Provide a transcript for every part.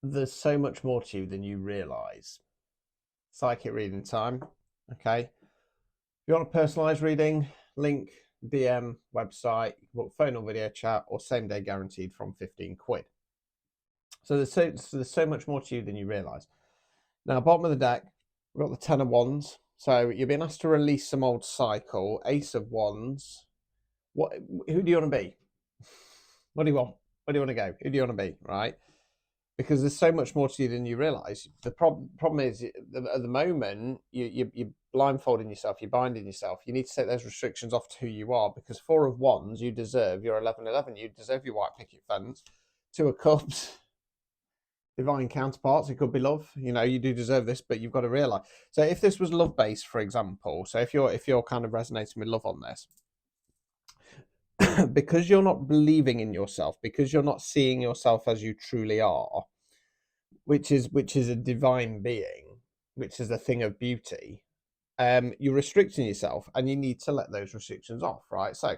There's so much more to you than you realize. Psychic reading time. Okay. If you want a personalized reading, link, DM, website, you can book phone or video chat, or same day guaranteed from 15 quid. So there's so much more to you than you realize. Now, bottom of the deck, we've got the Ten of Wands. So you're being asked to release some old cycle. Ace of Wands. Who do you want to be? What do you want? Where do you want to go? Who do you want to be? Right? Because there's so much more to you than you realize. The problem is at the moment you're blindfolding yourself, you're binding yourself. You need to take those restrictions off to who you are, because Four of Wands, you deserve your 11-11. You deserve your white picket fence. Two of Cups, divine counterparts. It could be love. You do deserve this, but you've got to realize. So if this was love based, for example, so if you're kind of resonating with love on this, because you're not believing in yourself, because you're not seeing yourself as you truly are, which is a divine being, which is a thing of beauty, you're restricting yourself, and you need to let those restrictions off, right? So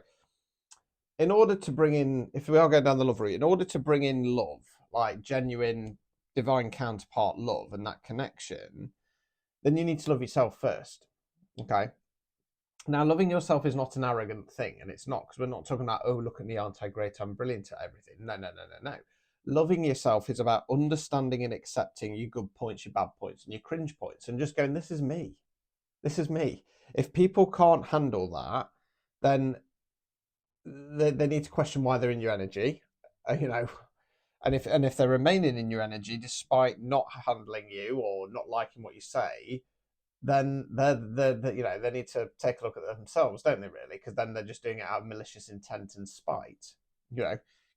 in order to bring in, if we are going down the love route, in order to bring in love, like genuine divine counterpart love and that connection, then you need to love yourself first. Okay. Now, loving yourself is not an arrogant thing, and it's not, because we're not talking about, oh, look at me, aren't I great, I'm brilliant at everything. No. Loving yourself is about understanding and accepting your good points, your bad points, and your cringe points, and just going, this is me. This is me. If people can't handle that, then they need to question why they're in your energy, and if they're remaining in your energy despite not handling you or not liking what you say, then they need to take a look at themselves, don't they, really? Because then they're just doing it out of malicious intent and spite.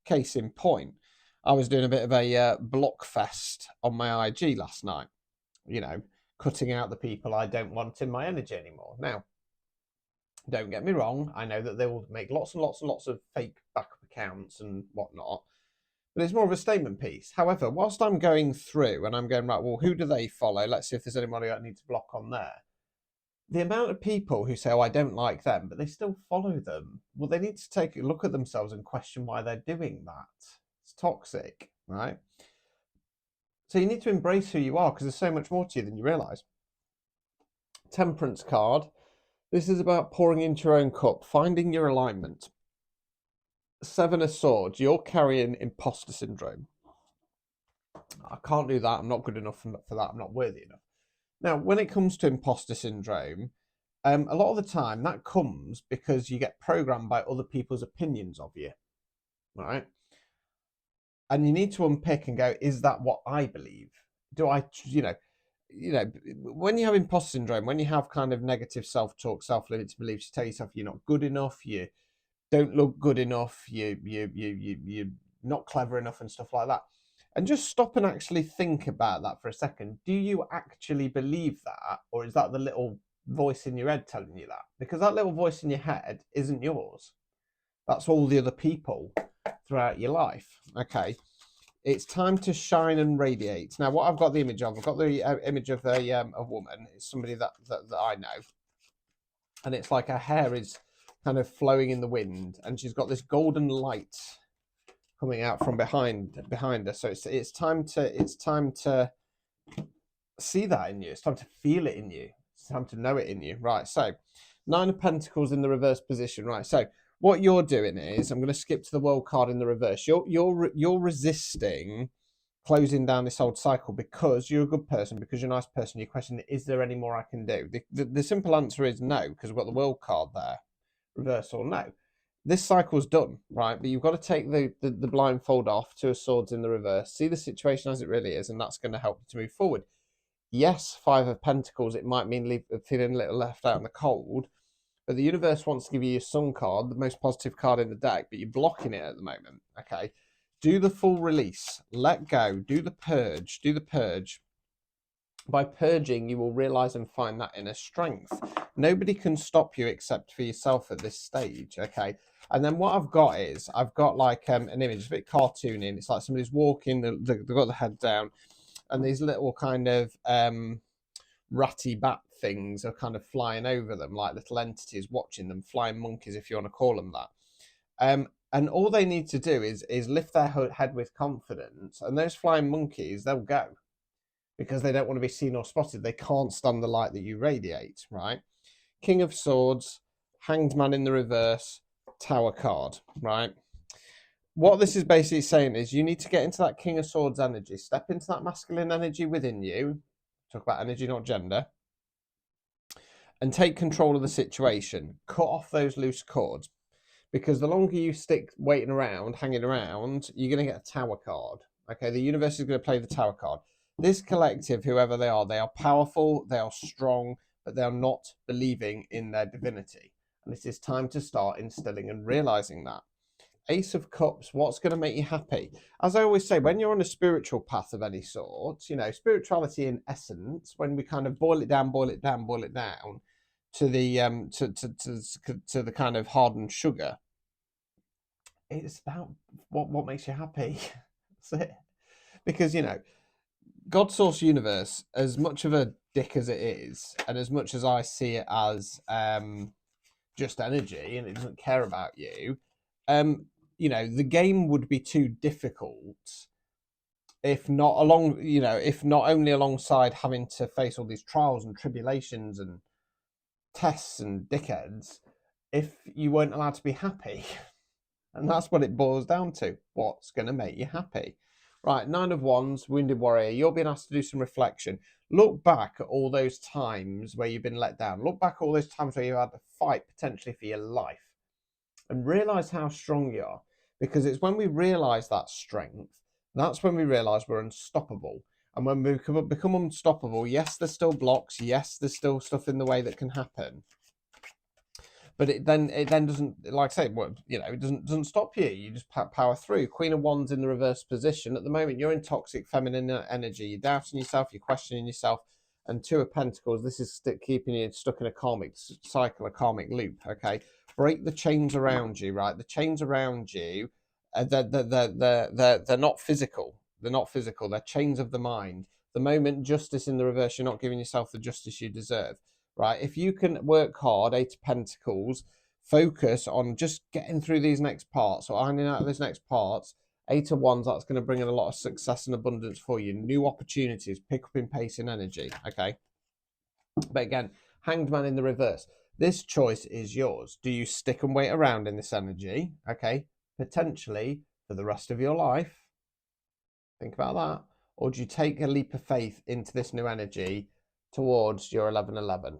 Case in point, I was doing a bit of a block fest on my IG last night, cutting out the people I don't want in my energy anymore. Now, don't get me wrong, I know that they will make lots and lots and lots of fake backup accounts and whatnot, but it's more of a statement piece. However, whilst I'm going through and I'm going, right, well, who do they follow? Let's see if there's anybody I need to block on there. The amount of people who say, oh, I don't like them, but they still follow them, well, they need to take a look at themselves and question why they're doing that. It's toxic, right? So you need to embrace who you are, because there's so much more to you than you realize. Temperance card. This is about pouring into your own cup, finding your alignment. Seven of Swords. You're carrying imposter syndrome. I can't do that. I'm not good enough for that. I'm not worthy enough. Now, when it comes to imposter syndrome, a lot of the time that comes because you get programmed by other people's opinions of you, right? And you need to unpick and go, is that what I believe? Do I, when you have imposter syndrome, when you have kind of negative self-talk, self-limiting beliefs, you tell yourself you're not good enough, you don't look good enough, you're not clever enough and stuff like that. And just stop and actually think about that for a second. Do you actually believe that? Or is that the little voice in your head telling you that? Because that little voice in your head isn't yours. That's all the other people throughout your life. Okay. It's time to shine and radiate. Now, what I've got the image of, I've got the image of a woman. It's somebody that I know. And it's like her hair is kind of flowing in the wind, and she's got this golden light coming out from behind her. So it's time to see that in you. It's time to feel it in you. It's time to know it in you. Right. So Nine of Pentacles in the reverse position. Right. So what you're doing is, I'm going to skip to the World card in the reverse. You're resisting closing down this old cycle because you're a good person, because you're a nice person. You're questioning, is there any more I can do? The simple answer is no, because we've got the World card there, reverse or no. This cycle's done, right? But you've got to take the blindfold off, Two of Swords in the reverse, see the situation as it really is, and that's going to help you to move forward. Yes, Five of Pentacles, it might mean feeling a little left out in the cold, but the universe wants to give you your Sun card, the most positive card in the deck, but you're blocking it at the moment, okay? Do the full release, let go, do the purge, By purging, you will realize and find that inner strength. Nobody can stop you except for yourself at this stage, okay? And then what I've got like an image, it's a bit cartoony, and it's like somebody's walking, they've got the head down, and these little kind of ratty bat things are kind of flying over them, like little entities watching them, flying monkeys, if you want to call them that. And all they need to do is lift their head with confidence, and those flying monkeys, they'll go, because they don't want to be seen or spotted. They can't stand the light that you radiate, right? King of Swords, Hanged Man in the reverse, Tower card, right? What this is basically saying is you need to get into that King of Swords energy, step into that masculine energy within you, talk about energy, not gender, and take control of the situation. Cut off those loose cords, because the longer you stick waiting around, hanging around, you're going to get a Tower card. Okay, the universe is going to play the Tower card. This collective, whoever they are powerful, they are strong, but they are not believing in their divinity. And it is time to start instilling and realizing that. Ace of Cups, what's going to make you happy? As I always say, when you're on a spiritual path of any sort, you know, spirituality in essence, when we kind of boil it down to the to the kind of hardened sugar, it's about what makes you happy. That's it. Because, you know, God Source Universe, as much of a dick as it is, and as much as I see it as just energy and it doesn't care about you, you know, the game would be too difficult if not only alongside having to face all these trials and tribulations and tests and dickheads, if you weren't allowed to be happy. And that's what it boils down to. What's going to make you happy? Right, 9 of Wands, Wounded Warrior. You're being asked to do some reflection. Look back at all those times where you've been let down. Look back at all those times where you had to fight potentially for your life. And realise how strong you are. Because it's when we realise that strength, that's when we realise we're unstoppable. And when we become unstoppable, yes, there's still blocks. Yes, there's still stuff in the way that can happen. But it then doesn't, like I say, you know, it doesn't stop you. You just power through. Queen of Wands in the reverse position. At the moment, you're in toxic feminine energy. You're doubting yourself. You're questioning yourself. And 2 of Pentacles. This is keeping you stuck in a karmic cycle, a karmic loop. Okay, break the chains around you. Right, the chains around you. They're not physical. They're not physical. They're chains of the mind. The moment, Justice in the reverse. You're not giving yourself the justice you deserve. Right, if you can work hard, 8 of Pentacles, focus on just getting through these next parts or ironing out these next parts. 8 of Wands, that's going to bring in a lot of success and abundance for you. New opportunities, pick up in pace and energy. Okay, but again, Hanged Man in the reverse. This choice is yours. Do you stick and wait around in this energy? Okay, potentially for the rest of your life. Think about that. Or do you take a leap of faith into this new energy towards your 11/11?